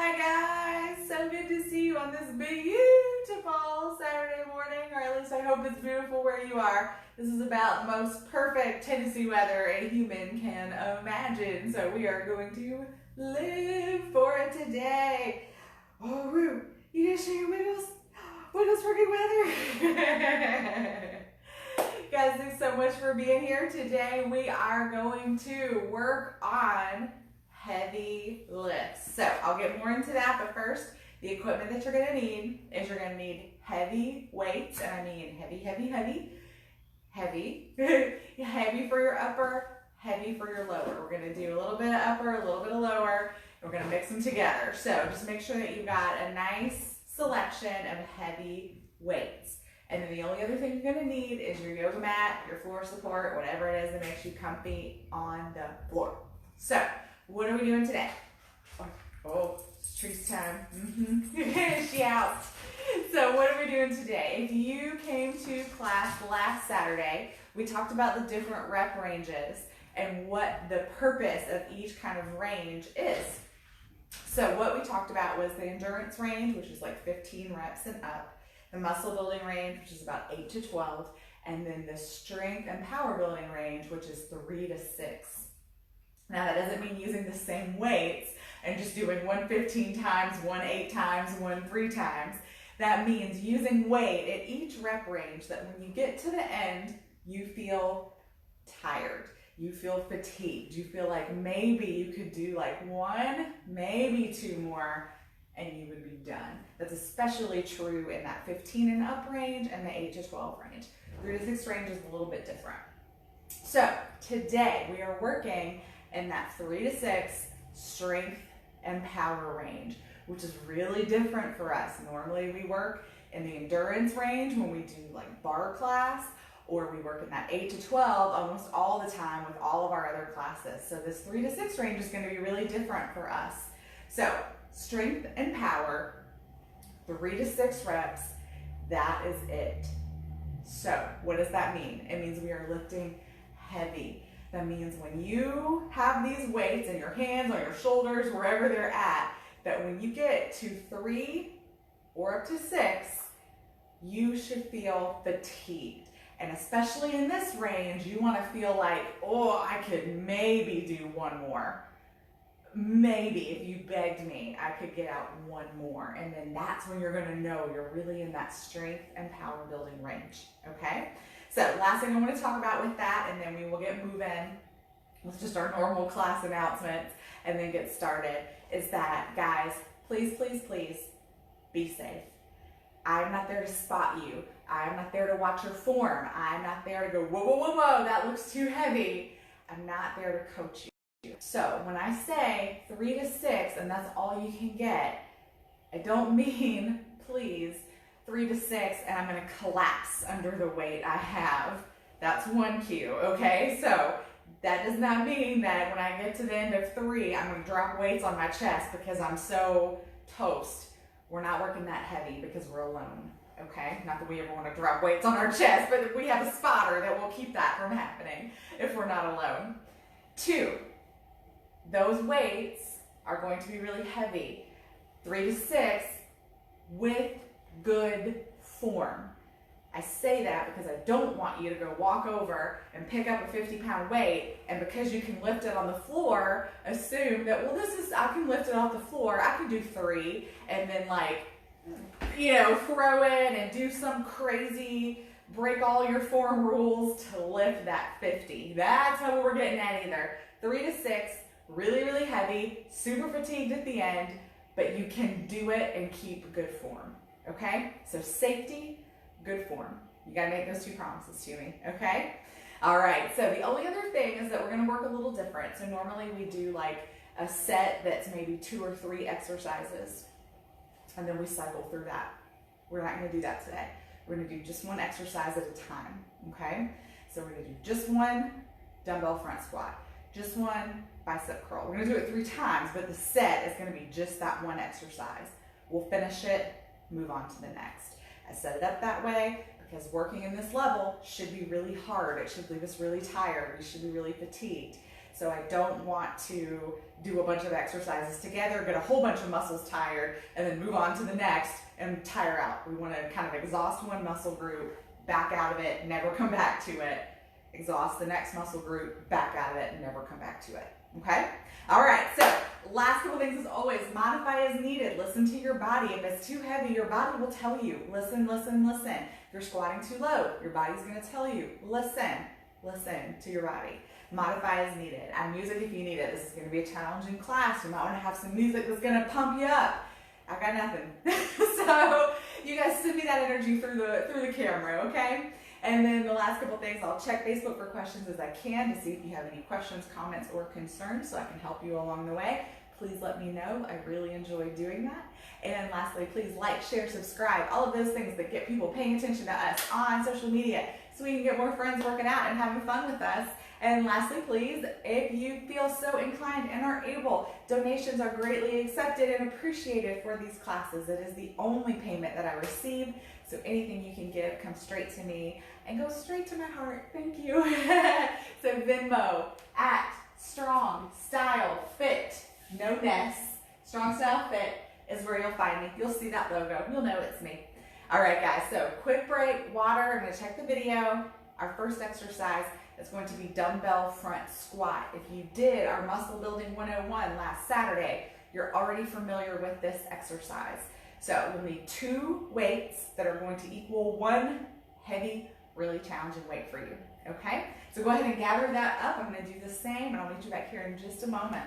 Hi guys, so good to see you on this beautiful Saturday morning, or at least I hope it's beautiful where you are. This is about the most perfect Tennessee weather a human can imagine, so we are going to live for it today. Oh, Rue, you gonna show your wiggles? Wiggles for good weather. Guys, thanks so much for being here. Today we are going to work on heavy lifts. So I'll get more into that, but first, the equipment that you're gonna need is you're gonna need heavy weights, and I mean heavy, heavy, heavy, heavy. Heavy for your upper, heavy for your lower. We're gonna do a little bit of upper, a little bit of lower, and we're gonna mix them together. So just make sure that you've got a nice selection of heavy weights. And then the only other thing you're gonna need is your yoga mat, your floor support, whatever it is that makes you comfy on the floor. So, what are we doing today? Oh, it's Tree's time. She out. So what are we doing today? If you came to class last Saturday, we talked about the different rep ranges and what the purpose of each kind of range is. So what we talked about was the endurance range, which is like 15 reps and up, the muscle building range, which is about 8 to 12, and then the strength and power building range, which is 3 to 6. Now that doesn't mean using the same weights and just doing one 15 times, one 8 times, one 3 times. That means using weight at each rep range that when you get to the end, you feel tired. You feel fatigued. You feel like maybe you could do like 1, maybe 2 more, and you would be done. That's especially true in that 15 and up range and the 8 to 12 range. 3 to 6 range is a little bit different. So today we are working in that 3 to 6 strength and power range, which is really different for us. Normally we work in the endurance range when we do like bar class, or we work in that 8 to 12 almost all the time with all of our other classes. So this 3 to 6 range is going to be really different for us. So strength and power, 3 to 6 reps, that is it. So what does that mean? It means we are lifting heavy. That means when you have these weights in your hands, on your shoulders, wherever they're at, that when you get to 3 or up to 6, you should feel fatigued. And especially in this range, you want to feel like, oh, I could maybe do 1 more. Maybe, if you begged me, I could get out 1 more. And then that's when you're going to know you're really in that strength and power building range, okay? So last thing I want to talk about with that, and then we will get moving with just our normal class announcements and then get started, is that, guys, please, please, please be safe. I'm not there to spot you. I'm not there to watch your form. I'm not there to go, whoa, whoa, whoa, whoa, that looks too heavy. I'm not there to coach you. So when I say 3 to 6 and that's all you can get, I don't mean, please, 3 to 6 and I'm going to collapse under the weight I have. That's one cue, okay? So that does not mean that when I get to the end of 3, I'm going to drop weights on my chest because I'm so toast. We're not working that heavy because we're alone, okay? Not that we ever want to drop weights on our chest, but we have a spotter that will keep that from happening if we're not alone. 2, those weights are going to be really heavy. 3 to 6 with good form. I say that because I don't want you to go walk over and pick up a 50-pound weight, and because you can lift it on the floor, assume that, well, I can lift it off the floor, I can do 3, and then throw it and do some crazy, break all your form rules to lift that 50. That's how we're getting at either. 3 to 6, really, really heavy, super fatigued at the end, but you can do it and keep good form. Okay, so safety, good form. You gotta make those 2 promises to me, okay? All right, so the only other thing is that we're gonna work a little different. So normally we do like a set that's maybe 2 or 3 exercises, and then we cycle through that. We're not gonna do that today. We're gonna do just 1 exercise at a time, okay? So we're gonna do just 1 dumbbell front squat, just 1 bicep curl. We're gonna do it 3 times, but the set is gonna be just that 1 exercise. We'll finish it, move on to the next. I set it up that way because working in this level should be really hard. It should leave us really tired. We should be really fatigued. So I don't want to do a bunch of exercises together, get a whole bunch of muscles tired, and then move on to the next and tire out. We want to kind of exhaust one muscle group, back out of it, never come back to it. Exhaust the next muscle group, back out of it, and never come back to it. Okay? All right, so last couple things as always, modify as needed. Listen to your body. If it's too heavy, your body will tell you, listen, listen, listen. If you're squatting too low, your body's gonna tell you, listen, listen to your body. Modify as needed. Add music if you need it. This is gonna be a challenging class. You might wanna have some music that's gonna pump you up. I got nothing. So you guys send me that energy through the camera, okay? And then the last couple things, I'll check Facebook for questions as I can to see if you have any questions, comments, or concerns so I can help you along the way. Please let me know. I really enjoy doing that. And lastly, please like, share, subscribe, all of those things that get people paying attention to us on social media so we can get more friends working out and having fun with us. And lastly, please, if you feel so inclined and are able, donations are greatly accepted and appreciated for these classes. It is the only payment that I receive. So anything you can give comes straight to me and goes straight to my heart. Thank you. So Venmo at Strong Style Fit, no ness. Strong Style Fit is where you'll find me. You'll see that logo. You'll know it's me. All right, guys. So quick break, water. I'm going to check the video. Our first exercise is going to be dumbbell front squat. If you did our Muscle Building 101 last Saturday, you're already familiar with this exercise. So we'll need 2 weights that are going to equal 1 heavy, really challenging weight for you, okay? So go ahead and gather that up. I'm gonna do the same, and I'll meet you back here in just a moment.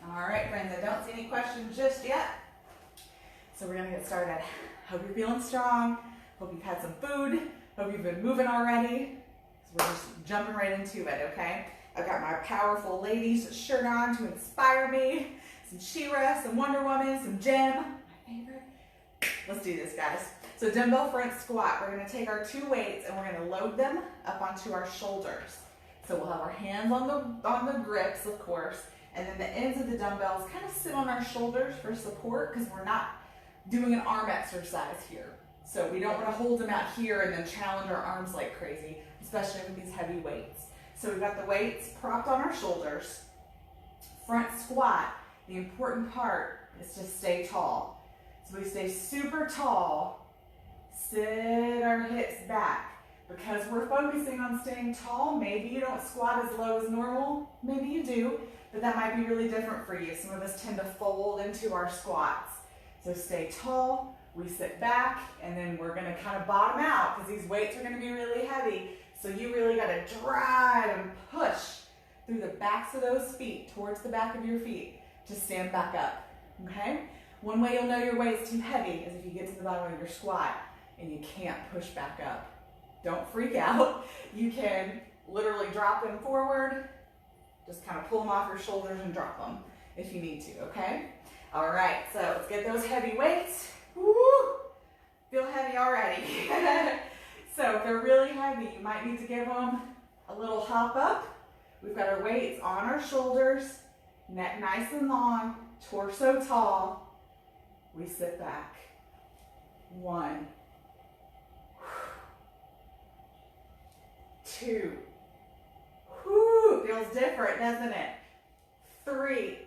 All right, friends, I don't see any questions just yet. So we're gonna get started. Hope you're feeling strong. Hope you've had some food. Hope you've been moving already. So we're just jumping right into it, okay? I've got my Powerful Ladies shirt on to inspire me. Some She-Ra, some Wonder Woman, some Gem, my favorite. Let's do this, guys. So dumbbell front squat. We're gonna take our 2 weights and we're gonna load them up onto our shoulders. So we'll have our hands on the grips, of course, and then the ends of the dumbbells kind of sit on our shoulders for support because we're not doing an arm exercise here. So we don't want to hold them out here and then challenge our arms like crazy, especially with these heavy weights. So we've got the weights propped on our shoulders. Front squat, the important part is to stay tall. So we stay super tall, sit our hips back. Because we're focusing on staying tall, maybe you don't squat as low as normal, maybe you do, but that might be really different for you. Some of us tend to fold into our squats. So stay tall, we sit back, and then we're gonna kind of bottom out because these weights are gonna be really heavy. So you really gotta drive and push through the backs of those feet, towards the back of your feet to stand back up, okay? One way you'll know your weight's too heavy is if you get to the bottom of your squat and you can't push back up. Don't freak out. You can literally drop them forward, just kind of pull them off your shoulders and drop them if you need to, okay? All right, so let's get those heavy weights. Woo! Feel heavy already. So if they're really heavy, you might need to give them a little hop up. We've got our weights on our shoulders, neck nice and long, torso tall. We sit back. 1, 2. Whew, feels different, doesn't it? 3.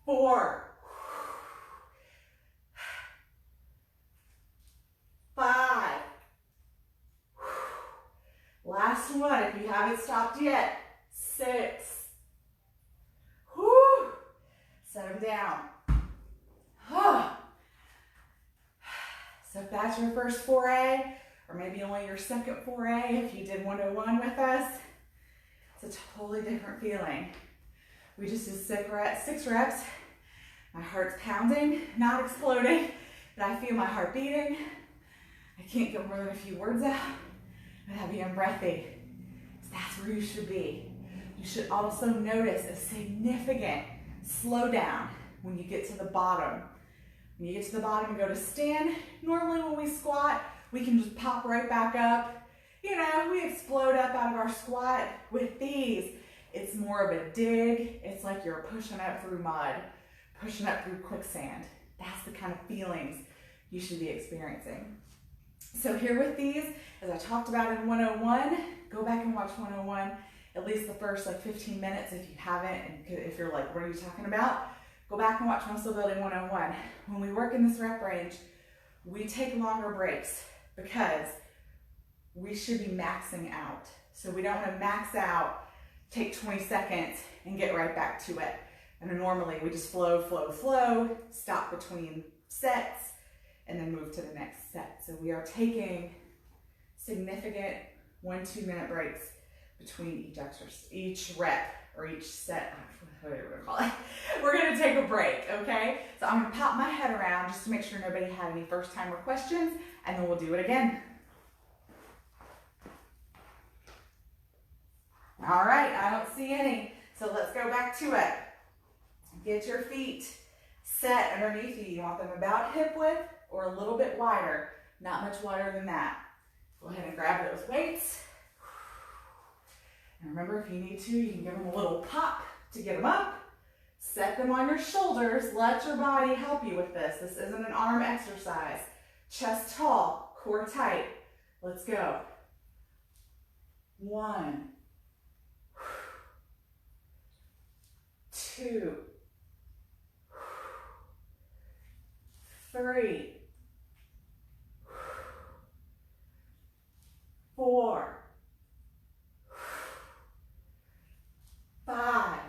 4. 5. Last one, if you haven't stopped yet. 6. Whew. Set them down. So if that's your first foray, or maybe only your second foray, if you did 101 with us, it's a totally different feeling. We just did 6 reps. My heart's pounding, not exploding, but I feel my heart beating. I can't get more than a few words out, but heavy and breathy. So that's where you should be. You should also notice a significant slowdown when you get to the bottom. When you get to the bottom and go to stand, normally when we squat, we can just pop right back up. You know, we explode up out of our squat. With these, it's more of a dig. It's like you're pushing up through mud, pushing up through quicksand. That's the kind of feelings you should be experiencing. So here with these, as I talked about in 101, go back and watch 101, at least the first like 15 minutes if you haven't, and if you're like, what are you talking about? Go back and watch Muscle Building 101. When we work in this rep range, we take longer breaks because we should be maxing out. So we don't want to max out, take 20 seconds and get right back to it. And normally we just flow, flow, flow, stop between sets, and then move to the next set. So we are taking significant 1-2 minute breaks between each rep or each set, whatever we're gonna call it. We're gonna take a break, okay? So I'm gonna pop my head around just to make sure nobody had any first timer questions, and then we'll do it again. All right, I don't see any. So let's go back to it. Get your feet set underneath you. You want them about hip width or a little bit wider, not much wider than that. Go ahead and grab those weights. And remember, if you need to, you can give them a little pop to get them up. Set them on your shoulders. Let your body help you with this. This isn't an arm exercise. Chest tall, core tight. Let's go. 1, 2, 3, 4, 5,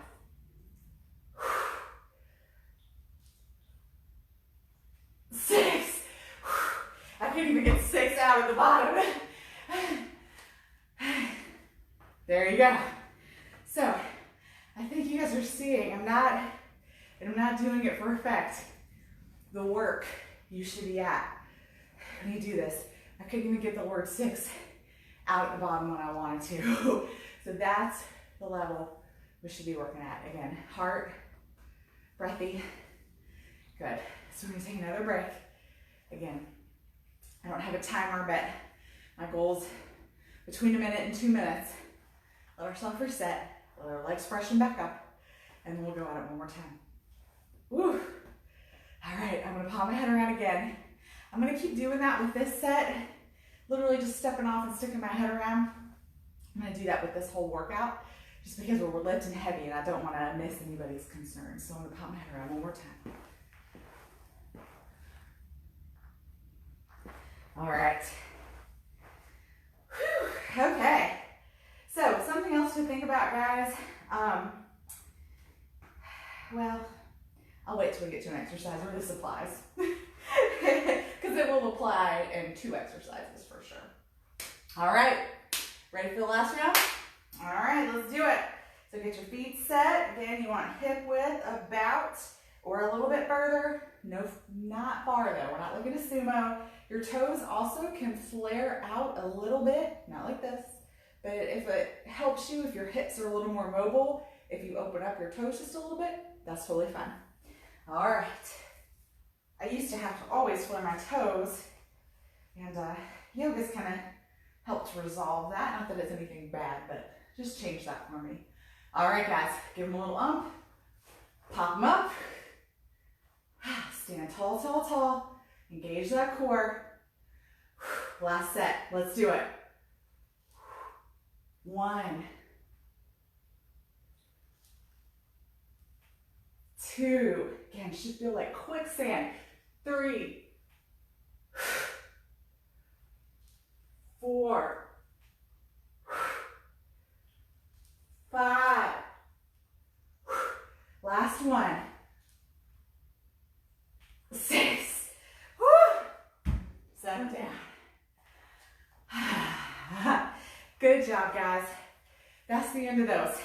6. I couldn't even get 6 out at the bottom. There you go. So I think you guys are seeing I'm not doing it for effect. The work you should be at when you do this. I couldn't even get the word 6 out at the bottom when I wanted to. So that's the level we should be working at. Again, heart, breathy. Good. So we're gonna take another break. Again, I don't have a timer, but my goal's between 1 minute and 2 minutes. Let ourselves reset, let our legs freshen back up, and then we'll go at it one more time. Woo! All right, I'm gonna pop my head around again. I'm gonna keep doing that with this set, literally just stepping off and sticking my head around. I'm gonna do that with this whole workout, just because we're lifting heavy and I don't wanna miss anybody's concerns. So I'm gonna pop my head around one more time. All right. Whew. Okay. So something else to think about, guys. Well, I'll wait till we get to an exercise where this applies. Because it will apply in 2 exercises for sure. All right, ready for the last round? All right, let's do it. So get your feet set. Again, you want hip width about or a little bit further. No, not far though. We're not looking to sumo. Your toes also can flare out a little bit, not like this, but if it helps you, if your hips are a little more mobile, if you open up your toes just a little bit, that's totally fine. All right. I used to have to always flare my toes, and yoga's kind of helped resolve that. Not that it's anything bad, but just change that for me. All right, guys, give them a little ump, pop them up, stand tall, tall, tall, engage that core. Last set, let's do it. 1, 2, again, should feel like quicksand. 3, 4, 5, last one, 6, woo, 7 down. Good job, guys. That's the end of those.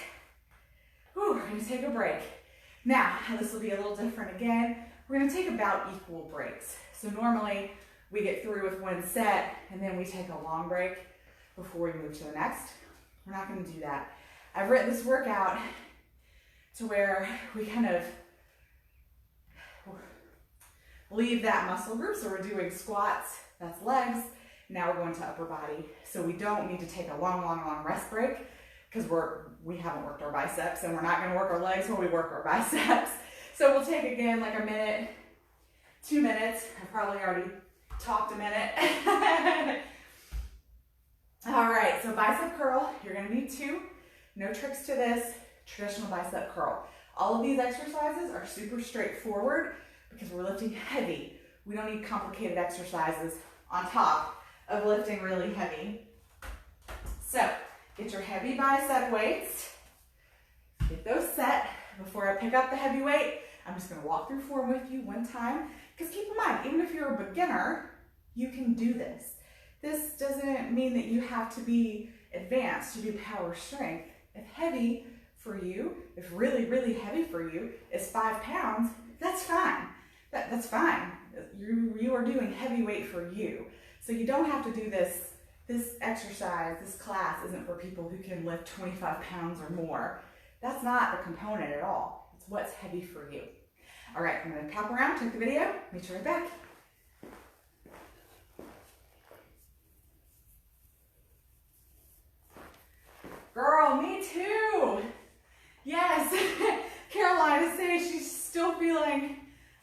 Whew, we're gonna take a break. Now, this will be a little different again. We're gonna take about equal breaks. So normally we get through with 1 set and then we take a long break before we move to the next. We're not gonna do that. I've written this workout to where we kind of leave that muscle group. So we're doing squats, that's legs. Now we're going to upper body. So we don't need to take a long rest break because we haven't worked our biceps, and we're not going to work our legs while we work our biceps. So we'll take again like a minute, 2 minutes. I've probably already talked a minute. All right, so bicep curl, you're going to need 2. No tricks to this, traditional bicep curl. All of these exercises are super straightforward because we're lifting heavy. We don't need complicated exercises on top of lifting really heavy. So get your heavy bicep weights, get those set. Before I pick up the heavy weight, I'm just going to walk through form with you one time, because keep in mind, even if you're a beginner, you can do this. This doesn't mean that you have to be advanced to do power strength. If heavy for you, if really heavy for you is 5 pounds, that's fine. That's fine. You are doing heavy weight for you. So you don't have to do this. This exercise, this class isn't for people who can lift 25 pounds or more. That's not the component at all. It's what's heavy for you. All right, I'm going to pop around, take the video, meet you right back. Girl, me too. Yes, Caroline is saying she's still feeling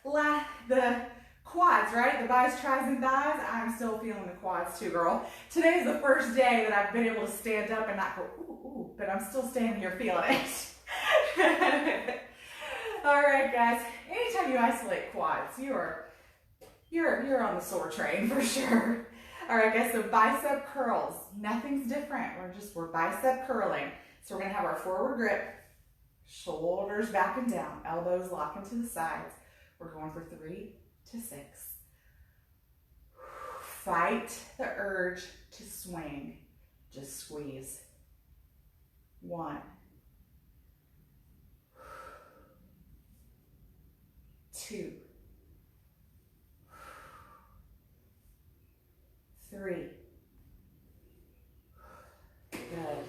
the quads, right? The bis, tris, and thighs. I'm still feeling the quads too, girl. Today is the first day that I've been able to stand up and not go, ooh, but I'm still standing here feeling it. All right, guys. Anytime you isolate quads, you're on the sore train for sure. All right, guys, so bicep curls. Nothing's different. We're bicep curling. So we're gonna have our forward grip, shoulders back and down, elbows lock into the sides. We're going for 3 to 6. Fight the urge to swing. Just squeeze. 1. 2. 3. Good.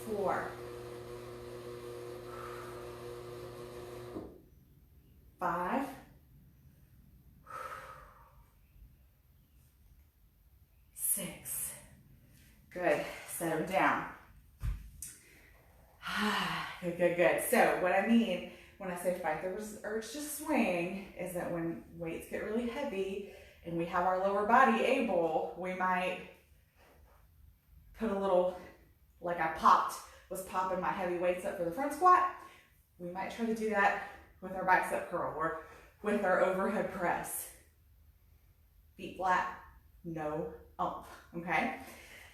4. 5. 6. Good. Set them down. Good. So what I mean when I say fight the urge to swing is that when weights get really heavy and we have our lower body able, we might put a little, like I was popping my heavy weights up for the front squat. We might try to do that with our bicep curl or with our overhead press. Feet flat, no ump, okay?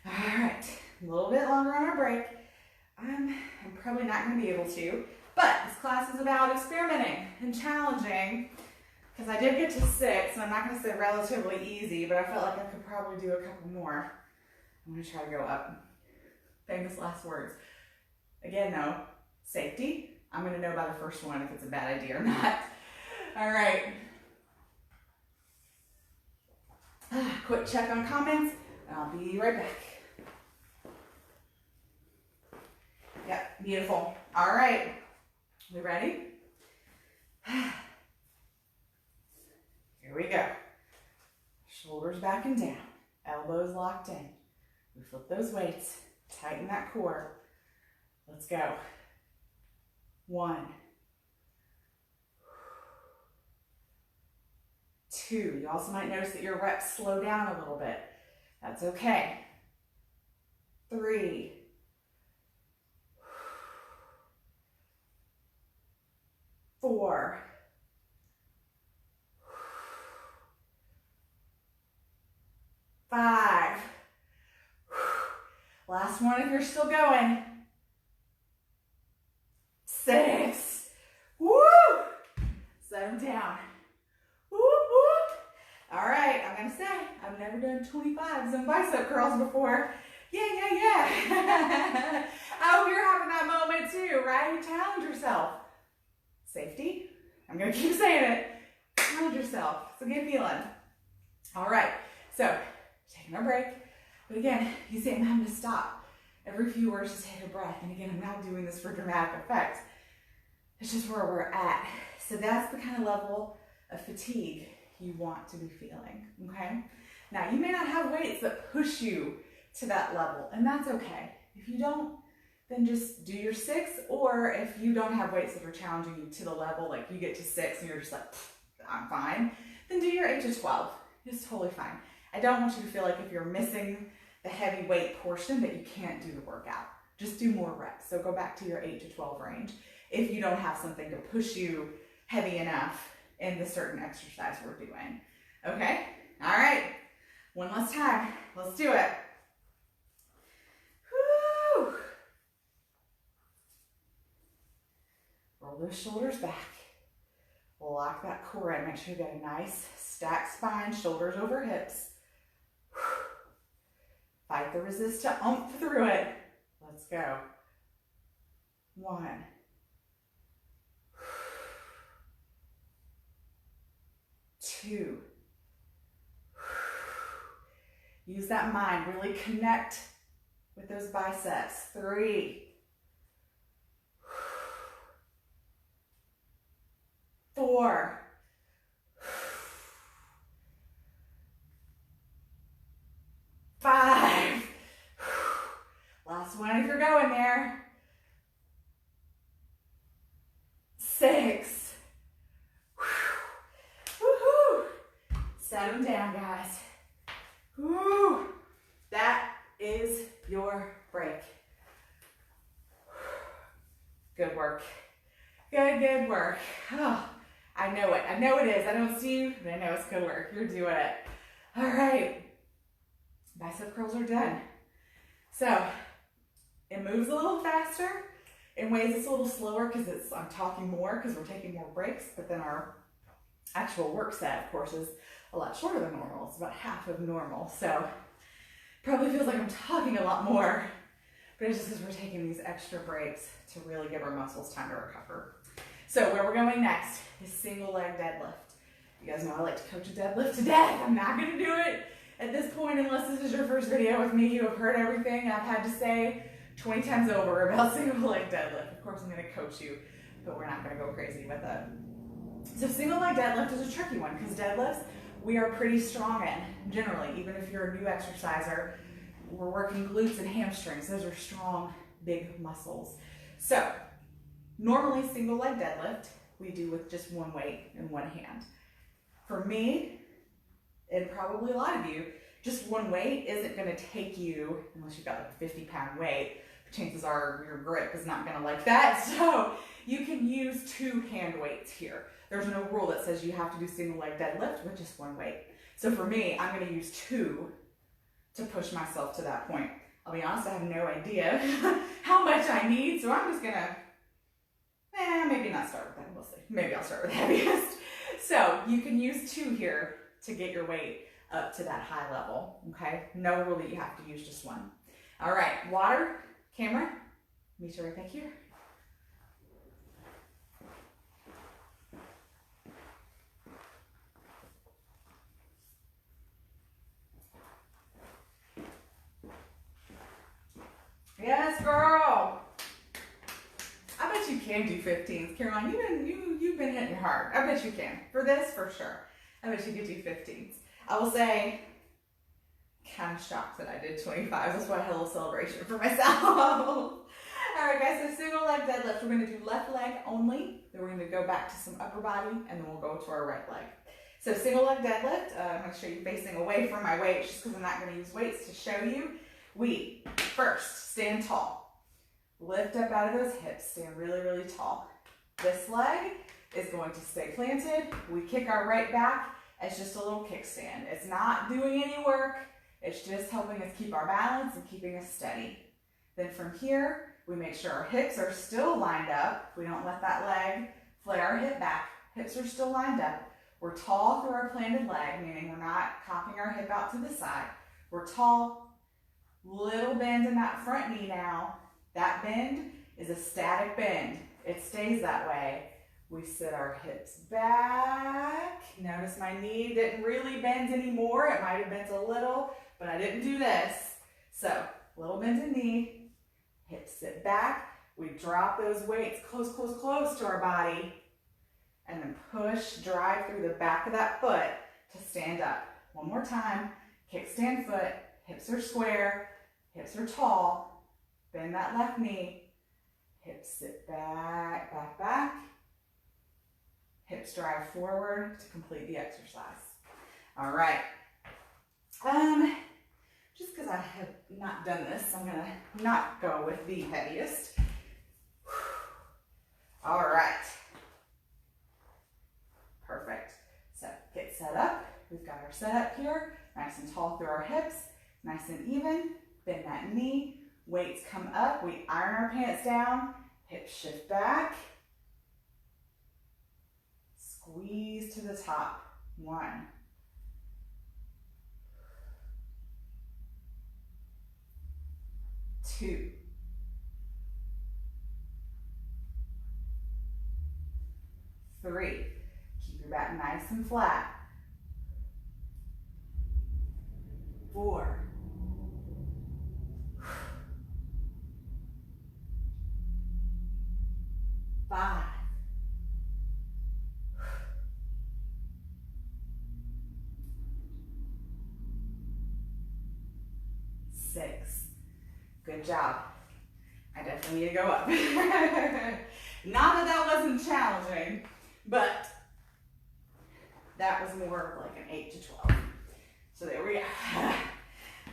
All right, a little bit longer on our break. I'm probably not gonna be able to, but this class is about experimenting and challenging, because I did get to 6, and I'm not gonna say relatively easy, but I felt like I could probably do a couple more. I'm gonna try to go up. Famous last words. Again though, safety. I'm gonna know by the first one if it's a bad idea or not. All right. Quick check on comments, and I'll be right back. Yep, beautiful. All right, we ready? Here we go. Shoulders back and down, elbows locked in. We flip those weights, tighten that core. Let's go. 1. 2. You also might notice that your reps slow down a little bit. That's okay. 3. 4. 5. Last one if you're still going. 6. Woo! Set them down. Whoop, whoop. All right, I'm gonna say, I've never done 25s and bicep curls before. Yeah. I hope you're having that moment too, right? Challenge yourself. Safety. I'm gonna keep saying it. Challenge yourself. It's a good feeling. All right, so taking our break. But again, you see I'm having to stop every few words to take a breath. And again, I'm not doing this for dramatic effect. It's just where we're at. So that's the kind of level of fatigue you want to be feeling, okay? Now, you may not have weights that push you to that level, and that's okay. If you don't, then just do your 6, or if you don't have weights that are challenging you to the level, like you get to 6 and you're just like, I'm fine, then do your 8 to 12. It's totally fine. I don't want you to feel like if you're missing the heavy weight portion that you can't do the workout. Just do more reps. So go back to your 8 to 12 range if you don't have something to push you heavy enough in the certain exercise we're doing. Okay? All right. One last time. Let's do it. Woo! Roll those shoulders back. Lock that core in. Make sure you get a nice stacked spine, shoulders over hips. Fight the resist to oomph through it. Let's go. 1. 2. Use that mind. Really connect with those biceps. 3. 4. 5. Last one if you're going there. 6. Woohoo! Set them down, guys. Woo! That is your break. Good work. Good work. Oh, I know it. I know it is. I don't see you, but I know it's good work. You're doing it. All right. Bicep curls are done. So it moves a little faster. In ways it's a little slower because I'm talking more because we're taking more breaks, but then our actual work set, of course, is a lot shorter than normal. It's about half of normal. So probably feels like I'm talking a lot more, but it's just because we're taking these extra breaks to really give our muscles time to recover. So where we're going next is single leg deadlift. You guys know I like to coach a deadlift to death. I'm not going to do it at this point unless this is your first video with me. You have heard everything I've had to say 20 times over about single leg deadlift. Of course I'm going to coach you, but we're not going to go crazy with it. So single leg deadlift is a tricky one because deadlifts we are pretty strong in generally. Even if you're a new exerciser, we're working glutes and hamstrings. Those are strong, big muscles. So normally single leg deadlift we do with just one weight in one hand. For me, and probably a lot of you, just one weight isn't going to take you, unless you've got like a 50-pound weight, chances are your grip is not going to like that. So you can use 2 hand weights here. There's no rule that says you have to do single leg deadlift with just one weight. So for me, I'm going to use 2 to push myself to that point. I'll be honest, I have no idea how much I need, so I'm just going to, maybe not start with that. We'll see. Maybe I'll start with the heaviest. So you can use 2 here to get your weight up to that high level, okay? No rule that you have to use just one. All right, water, camera, meet you right back here. Yes, girl. I bet you can do 15s, Caroline. You've been hitting hard. I bet you can. For this, for sure. I bet you could do 15s. I will say, kind of shocked that I did 25. That's why I had a little celebration for myself. All right, guys. So single leg deadlift. We're going to do left leg only. Then we're going to go back to some upper body, and then we'll go to our right leg. So single leg deadlift. I'm going to show you facing away from my weight, just because I'm not going to use weights to show you. We first stand tall. Lift up out of those hips. Stand really, really tall. This leg is going to stay planted. We kick our right back as just a little kickstand. It's not doing any work. It's just helping us keep our balance and keeping us steady. Then from here, we make sure our hips are still lined up. We don't let that leg flare our hip back. Hips are still lined up. We're tall through our planted leg, meaning we're not cocking our hip out to the side. We're tall. Little bend in that front knee now. That bend is a static bend. It stays that way. We sit our hips back. Notice my knee didn't really bend anymore. It might have bent a little, but I didn't do this. So, little bend in knee, hips sit back. We drop those weights close, close, close to our body, and then and push, drive through the back of that foot to stand up. One more time, kickstand foot, hips are square, hips are tall, bend that left knee, hips sit back, back, back, hips drive forward to complete the exercise. All right. Just because I have not done this, I'm gonna not go with the heaviest. All right. Perfect. So get set up. We've got our setup here, nice and tall through our hips, nice and even. Bend that knee, weights come up, we iron our pants down, hips shift back. Squeeze to the top. 1. 2. 3. Keep your back nice and flat. 4. 5. 6. Good job. I definitely need to go up. Not that that wasn't challenging, but that was more of like an 8 to 12. So there we go.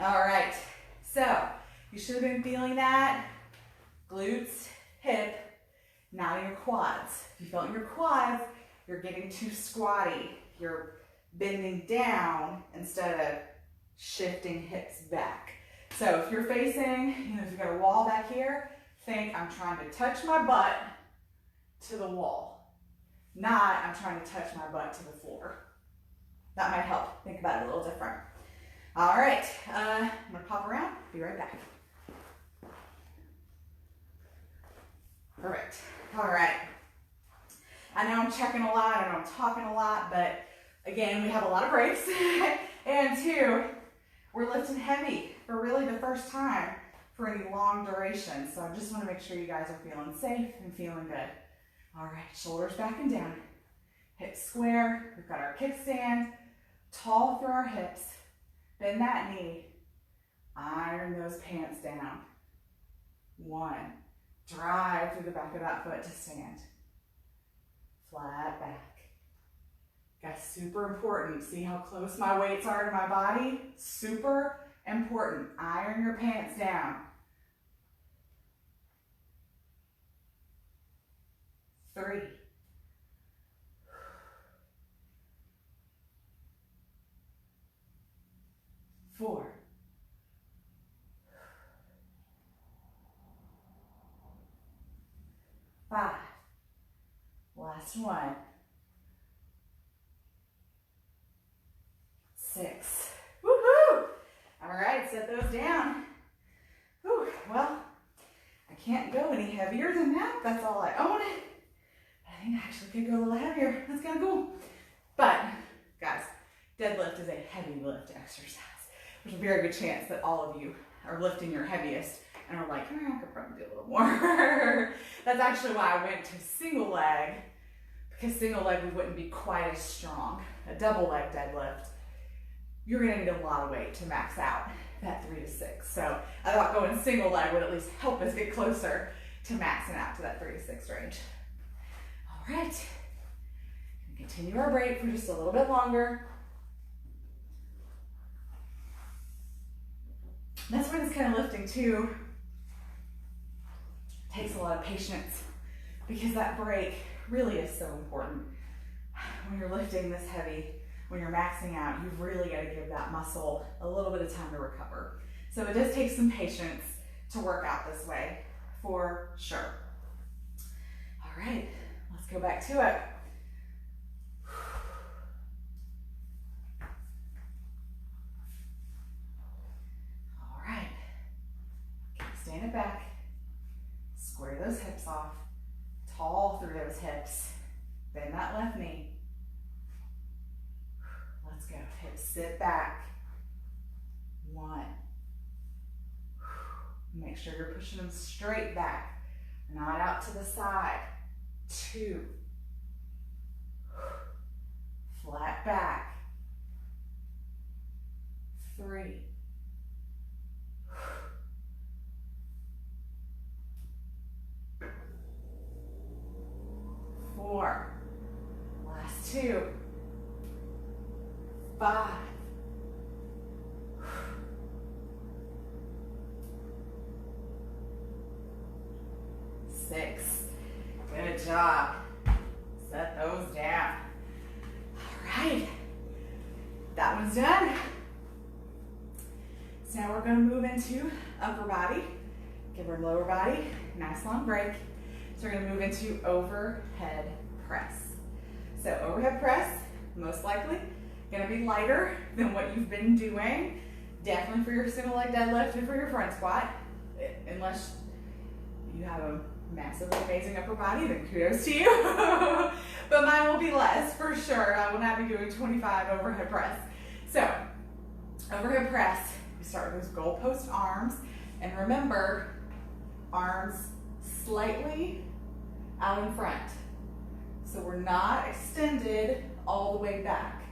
All right. So you should have been feeling that. Glutes, hip, now your quads. If you felt your quads, you're getting too squatty. You're bending down instead of shifting hips back. So if you're facing, if you've got a wall back here, think I'm trying to touch my butt to the wall. Not I'm trying to touch my butt to the floor. That might help. Think about it a little different. All right, I'm gonna pop around, be right back. Perfect. All right. I know I'm checking a lot, I know I'm talking a lot, but again, we have a lot of breaks. And 2, we're lifting heavy for really the first time for any long duration. So I just want to make sure you guys are feeling safe and feeling good. All right, shoulders back and down. Hips square. We've got our kickstand. Tall through our hips. Bend that knee. Iron those pants down. 1. Drive through the back of that foot to stand. Flat back. Guys, super important. See how close my weights are to my body? Super important. Iron your pants down. 3. 4. 5. Last one. 6. Woohoo! All right, set those down. Whew, well, I can't go any heavier than that. That's all I own. I think I actually could go a little heavier. That's kind of cool. But, guys, deadlift is a heavy lift exercise. There's a very good chance that all of you are lifting your heaviest and are like, I could probably do a little more. That's actually why I went to single leg, because single leg we wouldn't be quite as strong. A double leg deadlift, you're gonna need a lot of weight to max out that 3 to 6. So I thought going single leg would at least help us get closer to maxing out to that 3 to 6 range. All right, continue our break for just a little bit longer. That's why this kind of lifting too takes a lot of patience, because that break really is so important. When you're lifting this heavy, when you're maxing out, you've really got to give that muscle a little bit of time to recover. So it does take some patience to work out this way, for sure. All right, let's go back to it. All right, stand it back, square those hips off, tall through those hips, bend that left knee. Let's go. Hips sit back. 1. Make sure you're pushing them straight back, not out to the side. 2. Last 2. 5. 6. Good job. Set those down. All right. That one's done. So now we're going to move into upper body. Give our lower body a nice long break. So we're going to move into overhead press. So overhead press, most likely, going to be lighter than what you've been doing. Definitely for your single leg deadlift and for your front squat. Unless you have a massively amazing upper body, then kudos to you. But mine will be less for sure. I will not be doing 25 overhead press. So overhead press, we start with those goalpost arms. And remember, arms slightly out in front. So we're not extended all the way back.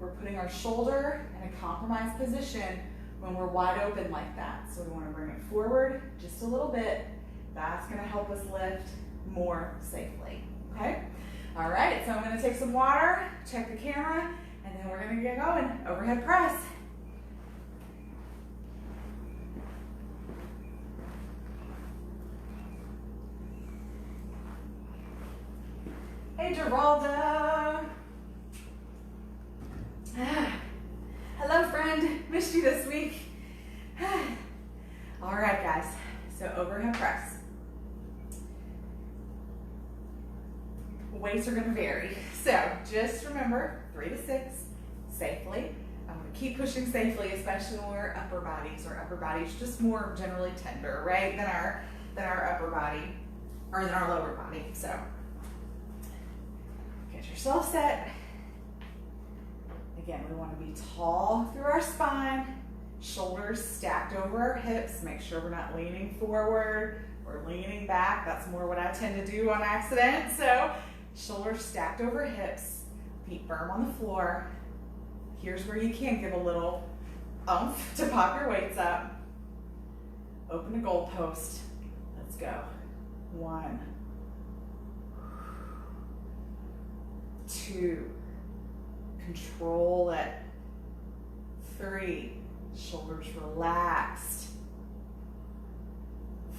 We're putting our shoulder in a compromised position when we're wide open like that. So we want to bring it forward just a little bit. That's going to help us lift more safely, okay? All right, so I'm going to take some water, check the camera, and then we're going to get going. Overhead press. Hey, Geralda. Hello, friend. Missed you this week. All right, guys. So overhead press. Weights are going to vary. So just remember 3 to 6 safely. I'm going to keep pushing safely, especially when we're upper bodies. Our upper body's just more generally tender, right, than our upper body or than our lower body. So get yourself set. Again, we want to be tall through our spine, shoulders stacked over our hips. Make sure we're not leaning forward or leaning back. That's more what I tend to do on accident. So shoulders stacked over hips, feet firm on the floor. Here's where you can give a little oomph to pop your weights up. Open the goalpost. Let's go. 1, 2. Control it. 3. Shoulders relaxed.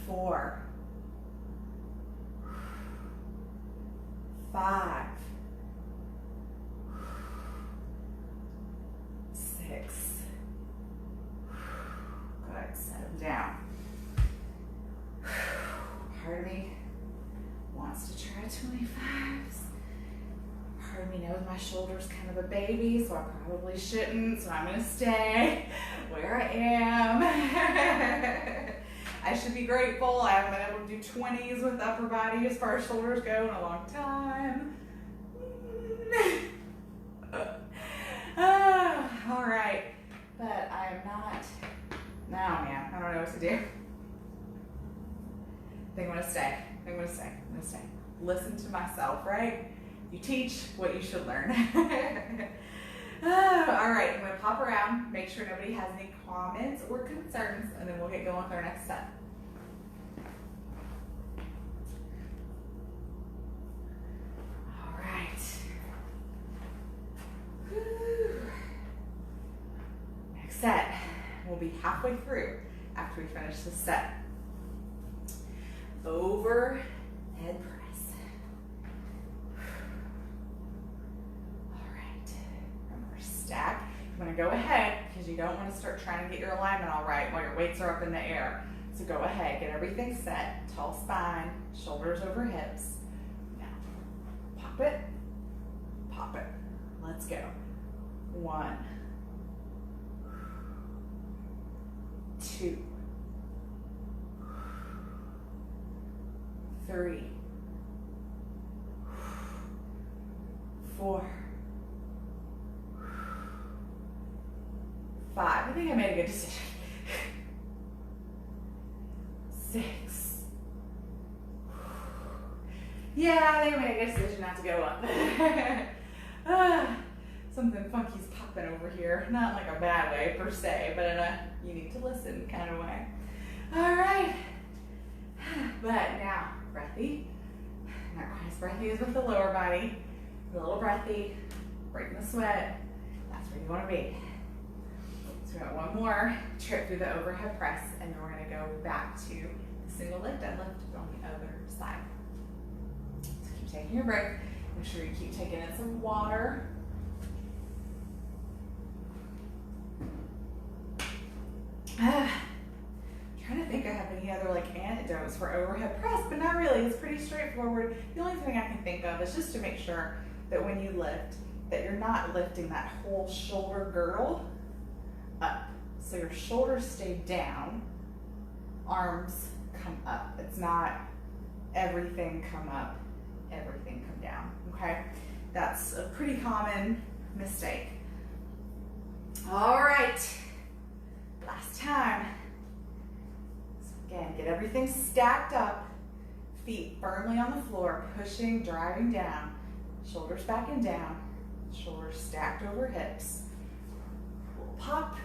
4. 5. 6. Good. Set them down. Part of me wants to try 25s. Part of me knows my shoulder's kind of a baby, so I probably shouldn't, so I'm going to stay where I am. I should be grateful. I haven't been able to do 20s with upper body as far as shoulders go in a long time. All right, but I am not, no man, I don't know what to do. I think I'm going to stay. I'm going to stay. Listen to myself, right? You teach what you should learn. All right, I'm going to pop around, make sure nobody has any comments or concerns, and then we'll get going with our next set. All right. Whew. Next set. We'll be halfway through after we finish this set. Overhead press. All right. Remember, stack. I'm going to go ahead because you don't want to start trying to get your alignment all right while your weights are up in the air. So go ahead, get everything set. Tall spine, shoulders over hips. Now, pop it, pop it. Let's go. 1, 2, 3, 4, 5. I think I made a good decision. 6. Yeah, I think I made a good decision not to go up. Something funky's popping over here. Not like a bad way per se, but in a you need to listen kind of way. All right. But now, breathy. Not quite as breathy as with the lower body. Get a little breathy, breaking the sweat. That's where you want to be. So we got one more trip through the overhead press, and then we're going to go back to the single leg deadlift on the other side. So keep taking your break. Make sure you keep taking in some water. Trying to think I have any other like anecdotes for overhead press, but not really. It's pretty straightforward. The only thing I can think of is just to make sure that when you lift, that you're not lifting that whole shoulder girdle up. So your shoulders stay down, arms come up. It's not everything come up, everything come down, okay? That's a pretty common mistake. All right, last time. So again, get everything stacked up, feet firmly on the floor, pushing, driving down, shoulders back and down, shoulders stacked over hips. We'll pop.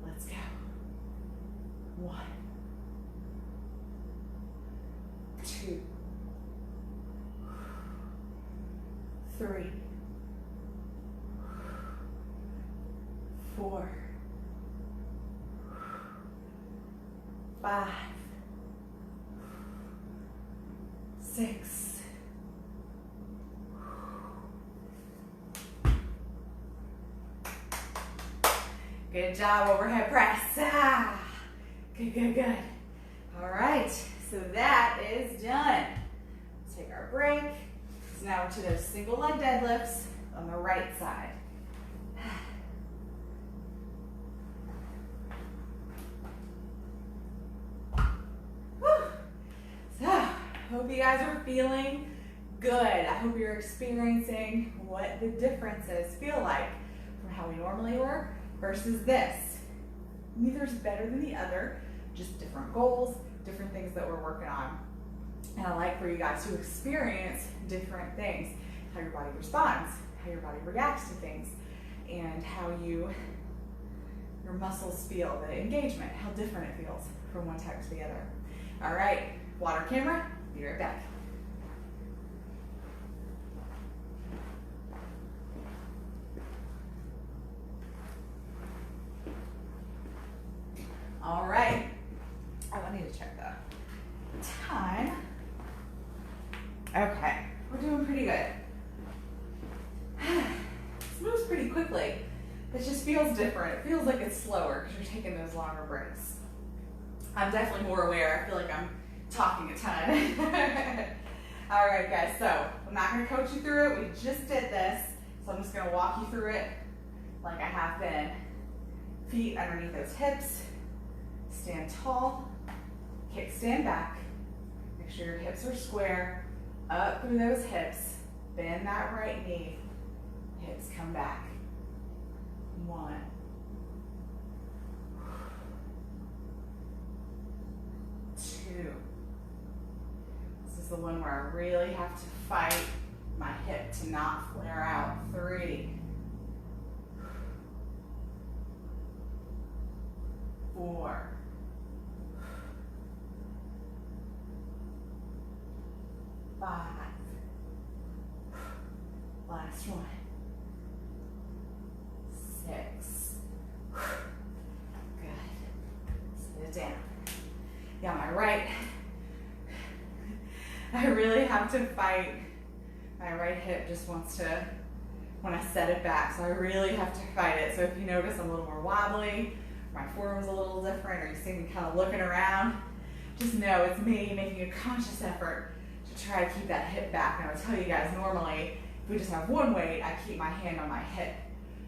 Let's go. 1, 2, 3, 4, 5, 6. Good job, overhead press. Good, good, good. All right, so that is done. Let's take our break. So now we're to those single leg deadlifts on the right side. So, hope you guys are feeling good. I hope you're experiencing what the differences feel like from how we normally work versus this. Neither is better than the other, just different goals, different things that we're working on. And I like for you guys to experience different things, how your body responds, how your body reacts to things, and how your muscles feel, the engagement, how different it feels from one type to the other. All right, water camera, be right back. All right. Oh, I need to check the time. Okay, we're doing pretty good. This moves pretty quickly. It just feels different. It feels like it's slower because you're taking those longer breaks. I'm definitely more aware. I feel like I'm talking a ton. All right, guys, so I'm not going to coach you through it. We just did this, so I'm just going to walk you through it like I have been. Feet underneath those hips. Stand tall, kickstand back. Make sure your hips are square, up through those hips. Bend that right knee, hips come back. 1, 2. This is the one where I really have to fight my hip to not flare out. 3, 4, 5. Last one. 6. Good. Sit it down. Yeah, my right. I really have to fight. My right hip just wants to, when I set it back, so I really have to fight it. So if you notice I'm a little more wobbly, my forearm's a little different, or you see me kind of looking around, just know it's me making a conscious effort to try to keep that hip back. And I'll tell you guys, normally, if we just have one weight, I keep my hand on my hip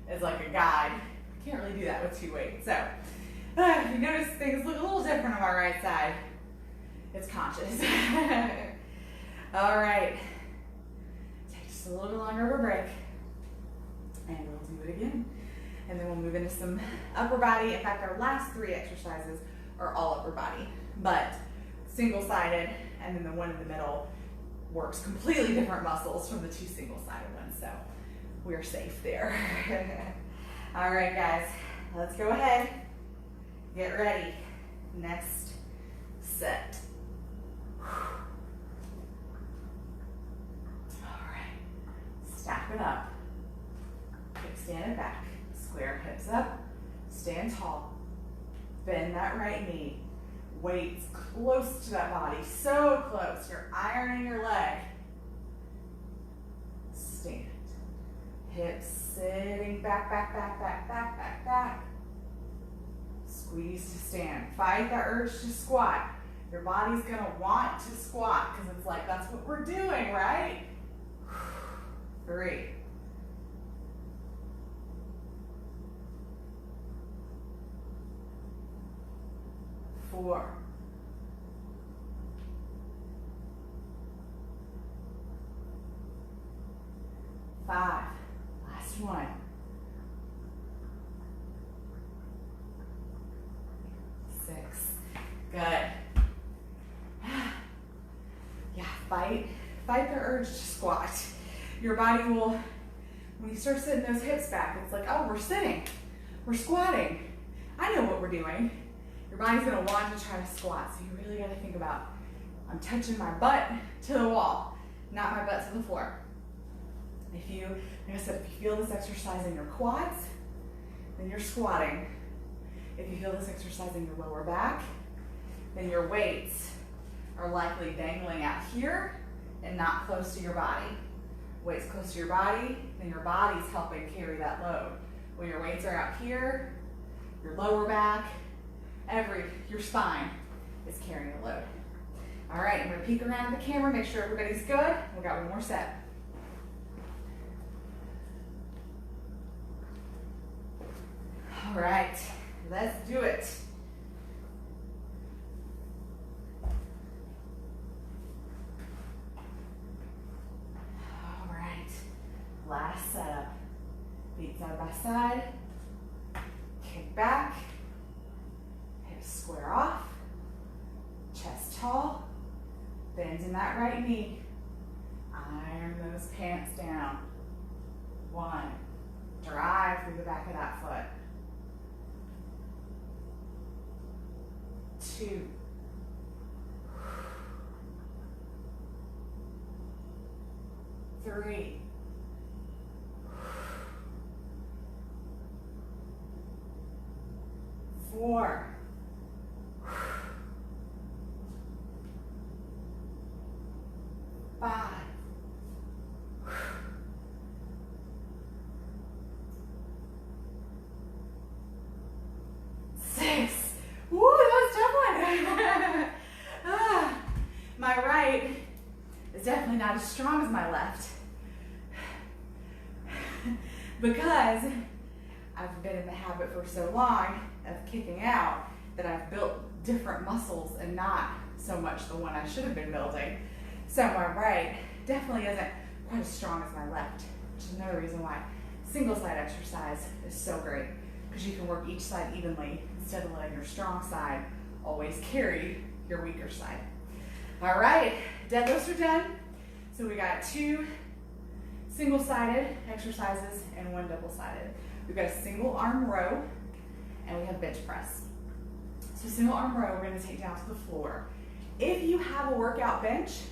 as like a guide. I can't really do that with 2 weights. So if you notice things look a little different on my right side, it's conscious. All right, take just a little bit longer of a break, and we'll do it again. And then we'll move into some upper body. In fact, our last 3 exercises are all upper body, but single-sided, and then the one in the middle works completely different muscles from the 2 single-sided ones, so we're safe there. All right, guys, let's go ahead, get ready. Next set. All right, it up. Kickstand it back. Square hips up. Stand tall. Bend that right knee. Weights close to that body. So close. You're ironing your leg. Stand. Hips sitting back, back, back, back, back, back, back. Squeeze to stand. Fight the urge to squat. Your body's gonna want to squat because it's like, that's what we're doing, right? 3. 4. 5. Last one. 6. Good. Yeah, fight the urge to squat. Your body will, when you start sitting those hips back, it's like, oh, we're sitting, we're squatting. I know what we're doing. Your body's gonna want to try to squat, so you really gotta think about, I'm touching my butt to the wall, not my butt to the floor. If you, like I said, if you feel this exercise in your quads, then you're squatting. If you feel this exercise in your lower back, then your weights are likely dangling out here and not close to your body. Weights close to your body, then your body's helping carry that load. When your weights are out here, your lower back, your spine is carrying the load. All right, I'm gonna peek around at the camera, make sure everybody's good. We got one more set. All right, let's do it. All right, last setup. Feet side by side, kick back, hips square off, chest tall, bend in that right knee, iron those pants down. 1, drive through the back of that foot. 2, 3, 4, 5, 6. Woo, that was a tough one. My right is definitely not as strong as my left because I've been in the habit for so long of kicking out that I've built different muscles and not so much the one I should have been building. So my right definitely isn't quite as strong as my left, which is another reason why single side exercise is so great, because you can work each side evenly instead of letting your strong side always carry your weaker side. All right, deadlifts are done. So we got 2 single-sided exercises and 1 double-sided. We've got a single arm row and we have bench press. So single arm row, we're gonna take down to the floor. If you have a workout bench,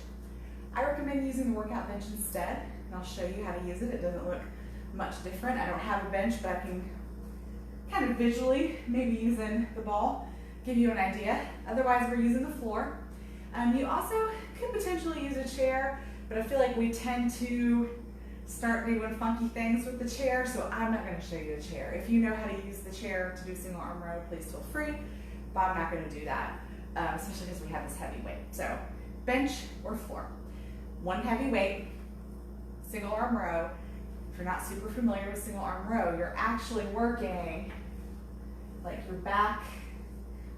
I recommend using the workout bench instead, and I'll show you how to use it. It doesn't look much different. I don't have a bench, but I can kind of visually, maybe using the ball, give you an idea. Otherwise, we're using the floor. You also could potentially use a chair, but I feel like we tend to start doing funky things with the chair, so I'm not gonna show you the chair. If you know how to use the chair to do single arm row, please feel free, but I'm not gonna do that, especially because we have this heavy weight. So bench or floor. 1 heavy weight, single arm row. If you're not super familiar with single arm row, you're actually working like your back.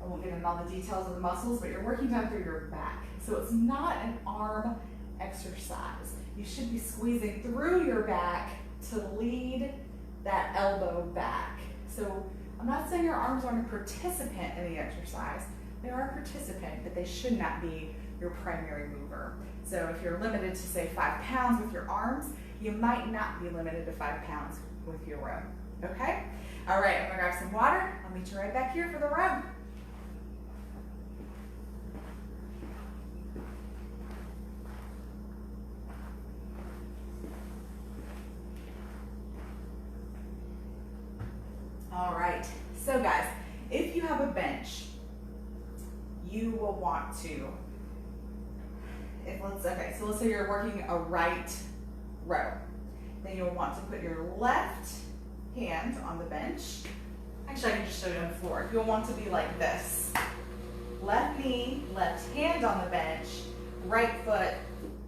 I won't get into all the details of the muscles, but you're working down through your back. So it's not an arm exercise. You should be squeezing through your back to lead that elbow back. So I'm not saying your arms aren't a participant in the exercise. They are a participant, but they should not be your primary mover. So if you're limited to say 5 pounds with your arms, you might not be limited to 5 pounds with your row, okay? All right, I'm gonna grab some water. I'll meet you right back here for the row. All right, so guys, if you have a bench, you will want to, so let's say you're working a right row. Then you'll want to put your left hand on the bench. Actually, I can just show you on the floor. You'll want to be like this. Left knee, left hand on the bench, right foot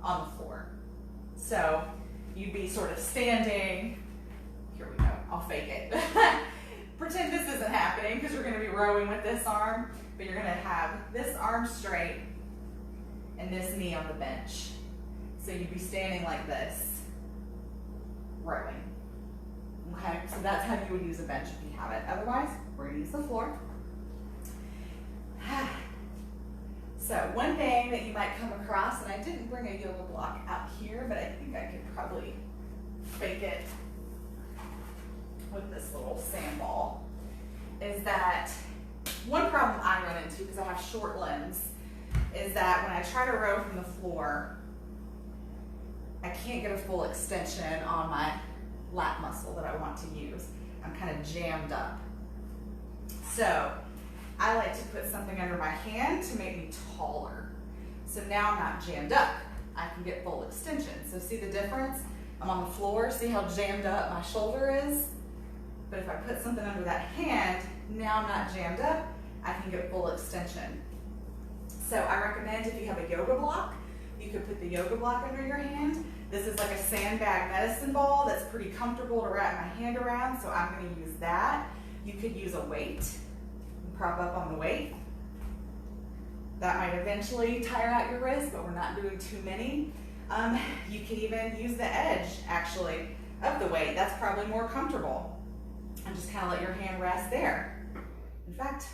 on the floor. So you'd be sort of standing, here we go, I'll fake it. Pretend this isn't happening because you're going to be rowing with this arm, but you're going to have this arm straight and this knee on the bench. So you'd be standing like this, rowing. Okay, so that's how you would use a bench if you have it. Otherwise, we're going to use the floor. So one thing that you might come across, and I didn't bring a yoga block out here, but I think I could probably fake it with this little sand ball, is that one problem I run into, because I have short limbs, is that when I try to row from the floor, I can't get a full extension on my lat muscle that I want to use. I'm kind of jammed up. So I like to put something under my hand to make me taller. So now I'm not jammed up. I can get full extension. So see the difference? I'm on the floor. See how jammed up my shoulder is? But if I put something under that hand, now I'm not jammed up. I can get full extension. So I recommend if you have a yoga block, you could put the yoga block under your hand. This is like a sandbag medicine ball that's pretty comfortable to wrap my hand around, so I'm going to use that. You could use a weight. Prop up on the weight. That might eventually tire out your wrist, but we're not doing too many. You could even use the edge, actually, of the weight. That's probably more comfortable. And just kind of let your hand rest there. In fact,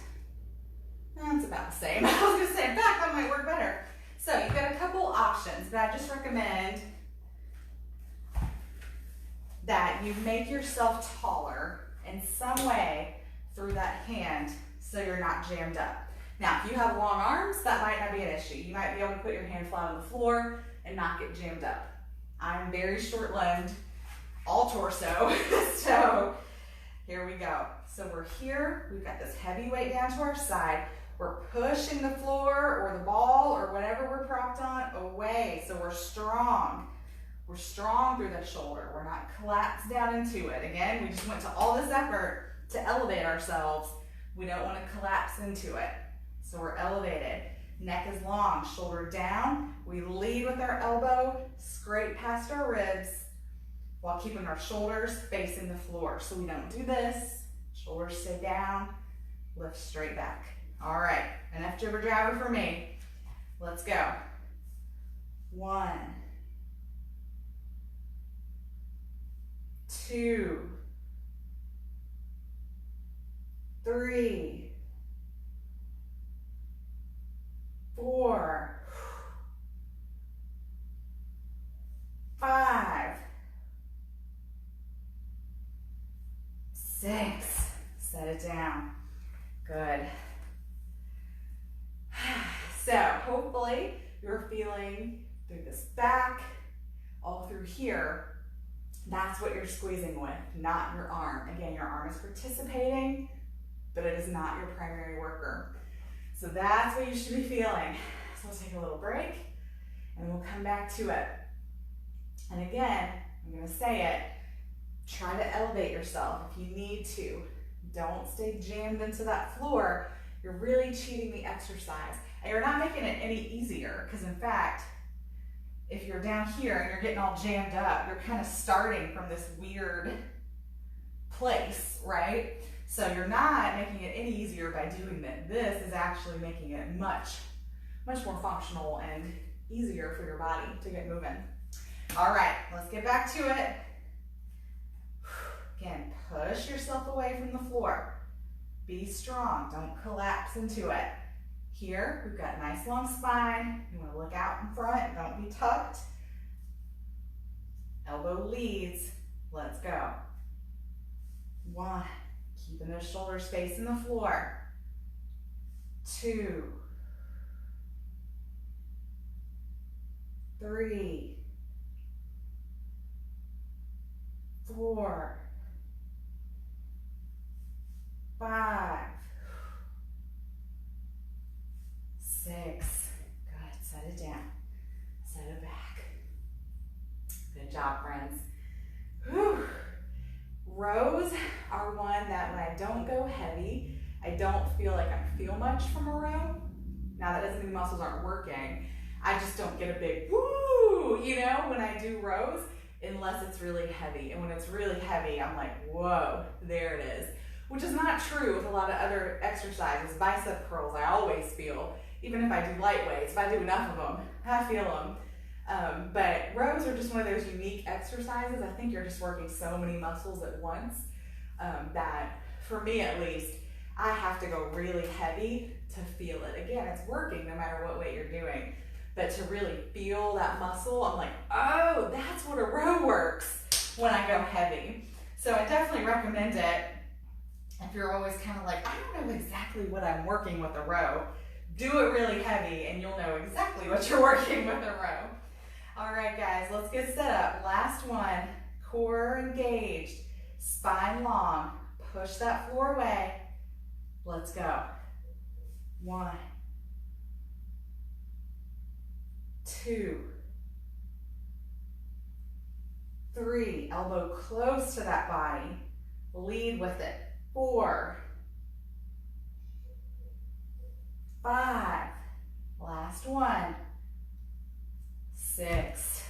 it's about the same. I was going to say, in fact, that might work better. So you've got a couple options, but I just recommend that you make yourself taller in some way through that hand so you're not jammed up. Now, if you have long arms, that might not be an issue. You might be able to put your hand flat on the floor and not get jammed up. I'm very short-limbed, all torso, so here we go. So we're here, we've got this heavy weight down to our side. We're pushing the floor or the ball or whatever we're propped on away, so we're strong. We're strong through the shoulder. We're not collapsed down into it. Again, we just went to all this effort to elevate ourselves. We don't want to collapse into it. So we're elevated. Neck is long, shoulder down. We lead with our elbow, scrape past our ribs while keeping our shoulders facing the floor. So we don't do this. Shoulders stay down, lift straight back. All right, enough jibber jabber for me. Let's go. 1, 2, 3, 4, 5, 6. Set it down. Good. So hopefully you're feeling through this back, all through here. That's what you're squeezing with, not your arm. Again, your arm is participating, but it is not your primary worker. So that's what you should be feeling. So we'll take a little break and we'll come back to it. And again, I'm going to say it, try to elevate yourself if you need to. Don't stay jammed into that floor. You're really cheating the exercise. And you're not making it any easier, because in fact, if you're down here and you're getting all jammed up, you're kind of starting from this weird place, right? So you're not making it any easier by doing that. This is actually making it much more functional and easier for your body to get moving. All right, let's get back to it. Again, push yourself away from the floor. Be strong, don't collapse into it. Here, we've got a nice long spine. You want to look out in front, don't be tucked. Elbow leads, let's go. 1, keeping those shoulders facing the floor. 2, 3, 4, 5, 6, good, set it down, set it back. Good job, friends. Whew. Rows are one that when I don't go heavy, I don't feel like I feel much from a row. Now that doesn't mean the muscles aren't working. I just don't get a big woo, you know, when I do rows, unless it's really heavy. And when it's really heavy, I'm like, whoa, there it is. Which is not true with a lot of other exercises. Bicep curls, I always feel, even if I do light weights, if I do enough of them, I feel them. But rows are just one of those unique exercises. I think you're just working so many muscles at once that, for me at least, I have to go really heavy to feel it. Again, it's working no matter what weight you're doing. But to really feel that muscle, I'm like, oh, that's what a row works when I go heavy. So I definitely recommend it. If you're always kind of like, I don't know exactly what I'm working with a row, do it really heavy and you'll know exactly what you're working with a row. All right, guys, let's get set up. Last one, core engaged, spine long. Push that floor away. Let's go. 1, 2, 3, elbow close to that body. Lead with it. 4, 5, last one, 6.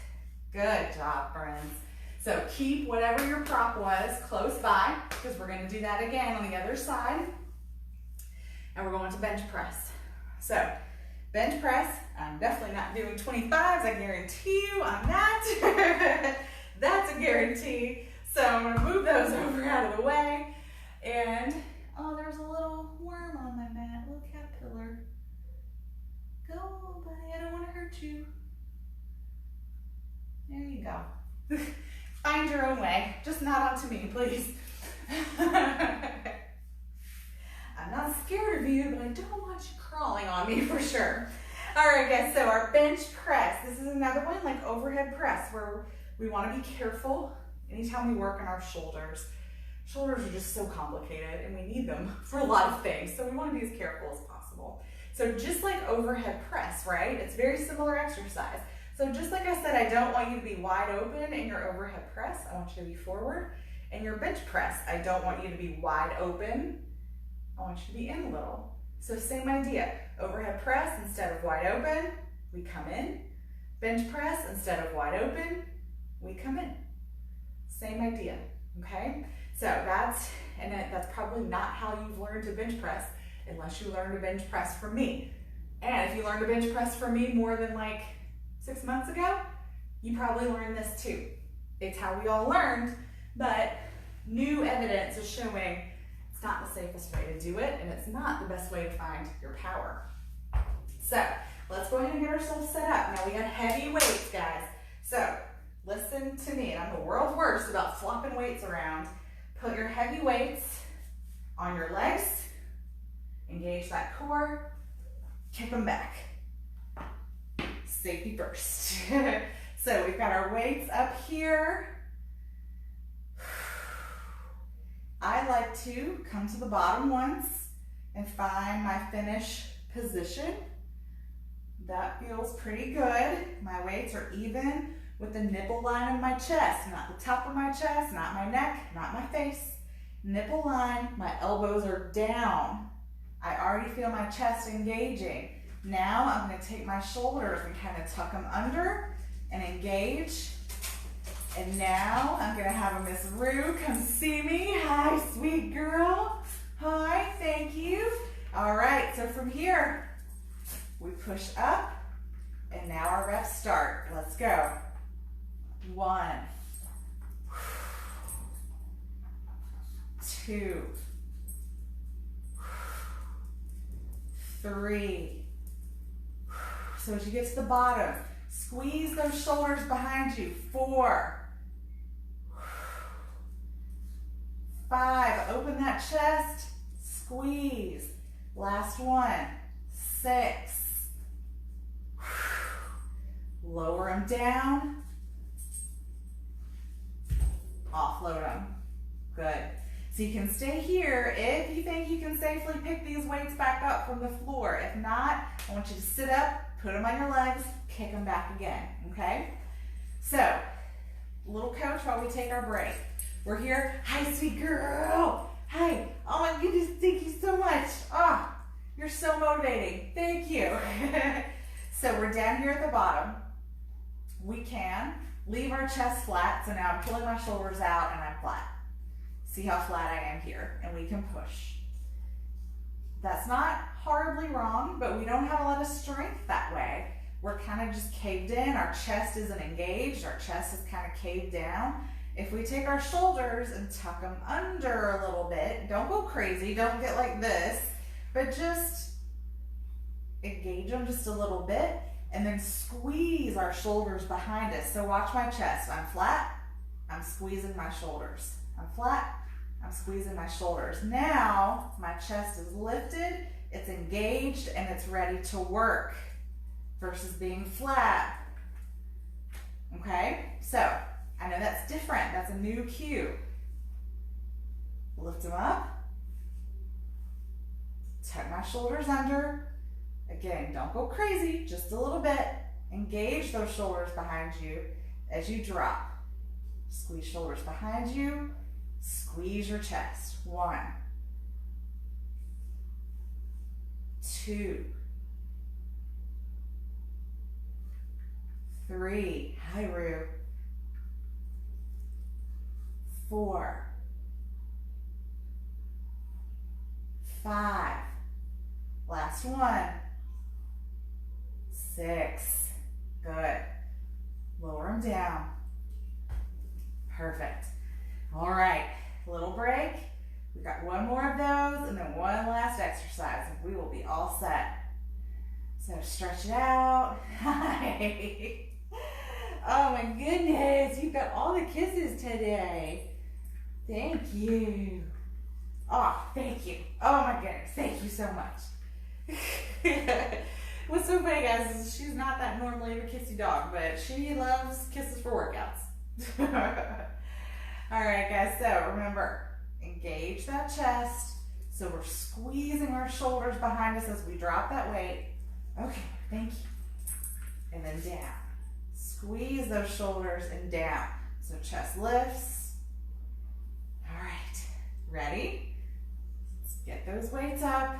Good job, friends. So keep whatever your prop was close by, because we're going to do that again on the other side. And we're going to bench press. So bench press, I'm definitely not doing 25s, I guarantee you I'm not. That's a guarantee. So I'm going to move those over out of the way. And, oh, there's a little worm on my mat, a little caterpillar. Go, buddy, I don't want to hurt you. There you go. Find your own way, just not onto me, please. I'm not scared of you, but I don't want you crawling on me for sure. All right, guys, so our bench press. This is another one like overhead press where we want to be careful anytime we work on our shoulders. Shoulders are just so complicated and we need them for a lot of things. So we want to be as careful as possible. So just like overhead press, right? It's very similar exercise. So just like I said, I don't want you to be wide open in your overhead press. I want you to be forward. In your bench press, I don't want you to be wide open. I want you to be in a little. So same idea. Overhead press, instead of wide open, we come in. Bench press, instead of wide open, we come in. Same idea, okay? So that's probably not how you've learned to bench press unless you learned to bench press from me. And if you learned to bench press from me more than like 6 months ago, you probably learned this too. It's how we all learned, but new evidence is showing it's not the safest way to do it, and it's not the best way to find your power. So let's go ahead and get ourselves set up. Now we got heavy weights, guys. So listen to me, and I'm the world's worst about flopping weights around. Put your heavy weights on your legs, engage that core, kick them back. Safety first. So we've got our weights up here. I like to come to the bottom once and find my finish position. That feels pretty good. My weights are even with the nipple line of my chest, not the top of my chest, not my neck, not my face. Nipple line, my elbows are down. I already feel my chest engaging. Now I'm going to take my shoulders and kind of tuck them under and engage. And now I'm going to have a Miss Rue come see me. Hi, sweet girl. Hi, thank you. All right, so from here, we push up, and now our reps start. Let's go. 1, 2, 3. So as you get to the bottom, squeeze those shoulders behind you. 4, 5, open that chest, squeeze. Last one, 6. Lower them down, offload them. Good. So you can stay here if you think you can safely pick these weights back up from the floor. If not, I want you to sit up, put them on your legs, kick them back again, okay? So, little coach while we take our break. We're here. Hi, sweet girl. Hi. Oh my goodness, thank you so much. Oh, you're so motivating. Thank you. So we're down here at the bottom. We can leave our chest flat. So now I'm pulling my shoulders out and I'm flat. See how flat I am here, and we can push. That's not horribly wrong, but we don't have a lot of strength that way. We're kind of just caved in. Our chest isn't engaged. Our chest is kind of caved down. If we take our shoulders and tuck them under a little bit, don't go crazy, don't get like this, but just engage them just a little bit and then squeeze our shoulders behind us. So watch my chest. I'm flat, I'm squeezing my shoulders. I'm flat, I'm squeezing my shoulders. Now my chest is lifted, it's engaged, and it's ready to work versus being flat. Okay, so I know that's different. That's a new cue. Lift them up. Tuck my shoulders under. Again, don't go crazy, just a little bit. Engage those shoulders behind you as you drop. Squeeze shoulders behind you. Squeeze your chest. 1, 2, 3. Hi, Rue. 4, 5. Last one. 6. Good. Lower them down. Perfect. All right, little break. We've got one more of those and then one last exercise and we will be all set. So stretch it out. Hi. Oh my goodness, you've got all the kisses today. Thank you. Oh, thank you. Oh my goodness, thank you so much. What's so funny, guys, is she's not that normally of a kissy dog, but she loves kisses for workouts. All right, guys, so remember, engage that chest. So we're squeezing our shoulders behind us as we drop that weight. Okay, thank you. And then down. Squeeze those shoulders and down. So chest lifts. All right, ready? Let's get those weights up.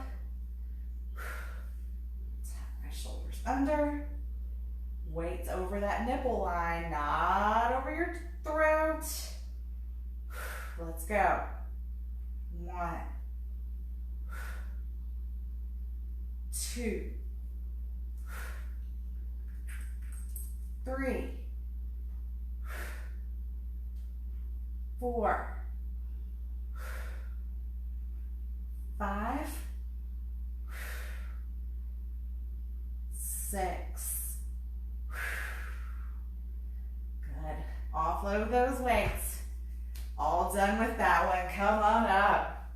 Tuck my shoulders under. Weights over that nipple line, not over your throat. Let's go. 1, 2, 3, 4, 5, 6. Good. Offload those weights. All done with that one. Come on up.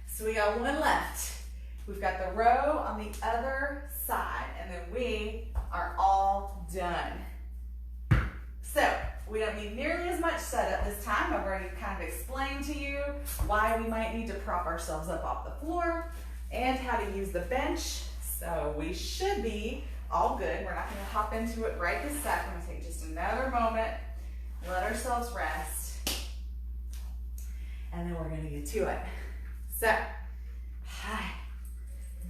So we got one left. We've got the row on the other side, and then we are all done. So we don't need nearly as much setup this time. I've already kind of explained to you why we might need to prop ourselves up off the floor and how to use the bench. So we should be all good. We're not going to hop into it right this second. We're going to take just another moment, let ourselves rest. And then we're going to get to it. So, hi.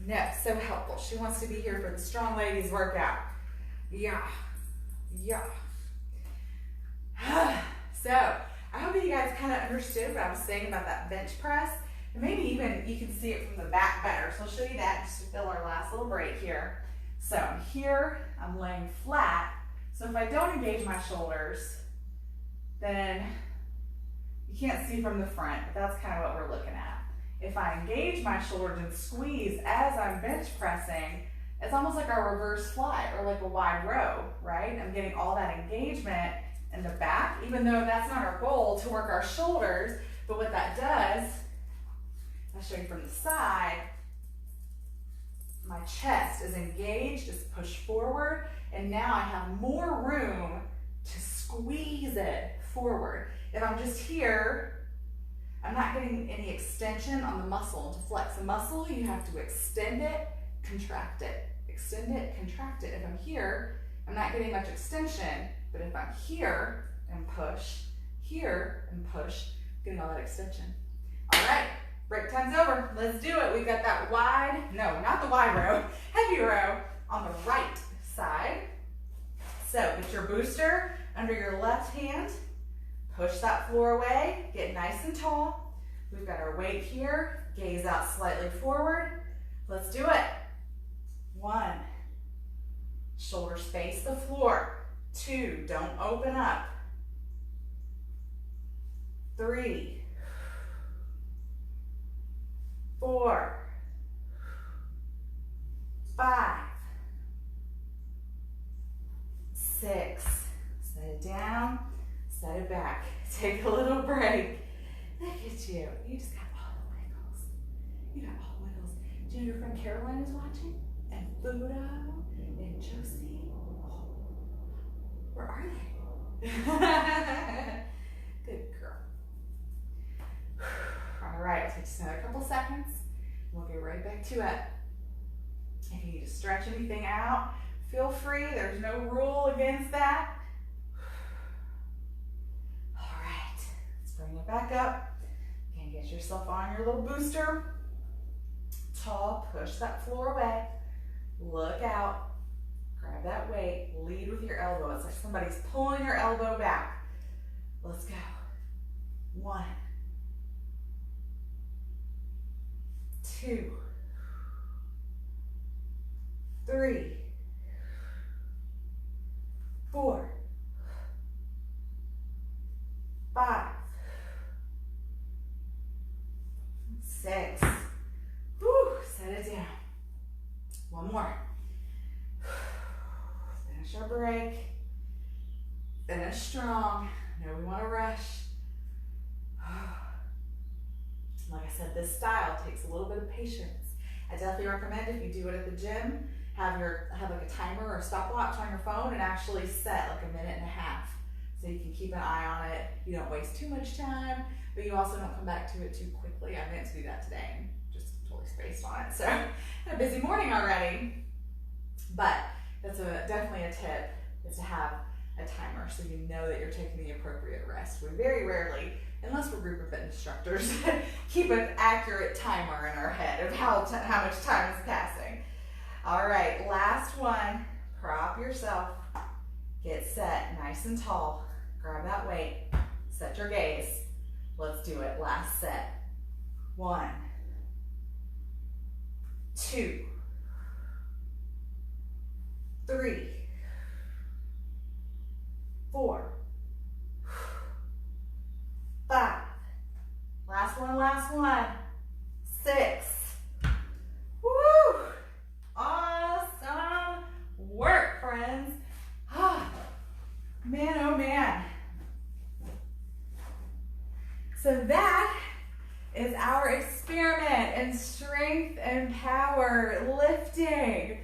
No, so helpful. She wants to be here for the strong ladies workout. Yeah. Yeah. So, I hope you guys kind of understood what I was saying about that bench press. And maybe even you can see it from the back better. So I'll show you that just to fill our last little break here. So I'm here, I'm laying flat. So if I don't engage my shoulders, then you can't see from the front, but that's kind of what we're looking at. If I engage my shoulders and squeeze as I'm bench pressing, it's almost like a reverse fly or like a wide row, right? I'm getting all that engagement in the back, even though that's not our goal to work our shoulders. But what that does, I'll show you from the side, my chest is engaged, is pushed forward, and now I have more room to squeeze it forward. If I'm just here, I'm not getting any extension on the muscle. To flex a muscle, you have to extend it, contract it. Extend it, contract it. If I'm here, I'm not getting much extension, but if I'm here and push, here and push, I'm getting all that extension. All right, break time's over. Let's do it. We've got that wide, no, not the wide row, heavy row on the right side. So get your booster under your left hand, push that floor away, get nice and tall. We've got our weight here, gaze out slightly forward. Let's do it. 1, shoulders face the floor. 2, don't open up. 3, 4, 5, 6, set it down, set it back. Take a little break. Look at you. You just got all the wiggles. You got all the wiggles. Do you know your friend Caroline is watching? And Budo and Josie. Oh, where are they? Good girl. All right, take just another couple seconds. We'll get right back to it. If you need to stretch anything out, feel free. There's no rule against that. All right, let's bring it back up. And get yourself on your little booster. Tall, push that floor away. Look out, grab that weight, lead with your elbow. It's like somebody's pulling your elbow back. Let's go. 1, 2, 3, 4, 5, 6. Whew, set it down. 1 more. Finish our break. Finish strong. No, we want to rush. Like I said, this style takes a little bit of patience. I definitely recommend if you do it at the gym, have like a timer or a stopwatch on your phone and actually set like a minute and a half so you can keep an eye on it. You don't waste too much time, but you also don't come back to it too quickly. I meant to do that today and just totally spaced on it. So had a busy morning already, but that's definitely a tip, is to have a timer so you know that you're taking the appropriate rest. We very rarely, unless we're group event instructors, keep an accurate timer in our head of how much time is passing. All right, last one. Prop yourself. Get set, nice and tall. Grab that weight. Set your gaze. Let's do it. Last set. 1, 2, 3, 4, 5. Last one. 6. Woo! Awesome work, friends. Man, oh man. So that is our experiment in strength and power lifting.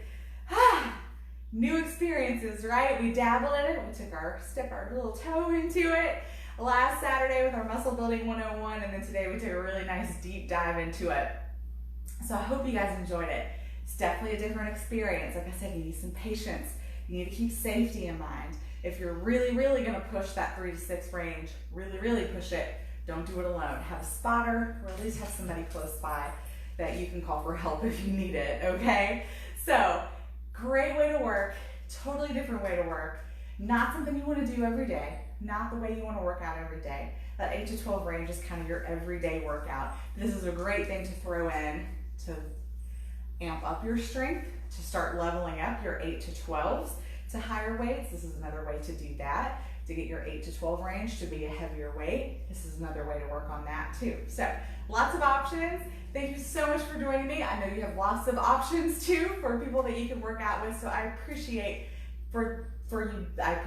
New experiences, right? We dabbled in it. We took our little toe into it last Saturday with our Muscle Building 101, and then today we took a really nice deep dive into it. So I hope you guys enjoyed it. It's definitely a different experience. Like I said, you need some patience. You need to keep safety in mind. If you're really, really gonna push that 3 to 6 range, really, really push it, don't do it alone. Have a spotter, or at least have somebody close by that you can call for help if you need it, okay? So, great way to work, totally different way to work. Not something you wanna do every day, not the way you wanna work out every day. That 8 to 12 range is kind of your everyday workout. This is a great thing to throw in to amp up your strength, to start leveling up your 8 to 12s to higher weights. This is another way to do that, to get your 8 to 12 range to be a heavier weight. This is another way to work on that too. So lots of options. Thank you so much for joining me. I know you have lots of options too for people that you can work out with. So I appreciate I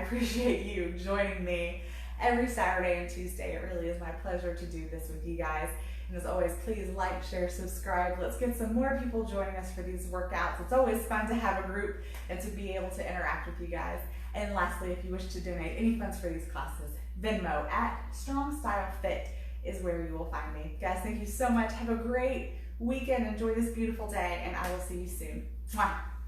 appreciate you joining me every Saturday and Tuesday. It really is my pleasure to do this with you guys. And as always, please like, share, subscribe. Let's get some more people joining us for these workouts. It's always fun to have a group and to be able to interact with you guys. And lastly, if you wish to donate any funds for these classes, Venmo at Strong Style Fit is where you will find me. Guys, thank you so much. Have a great weekend. Enjoy this beautiful day, and I will see you soon. Mwah.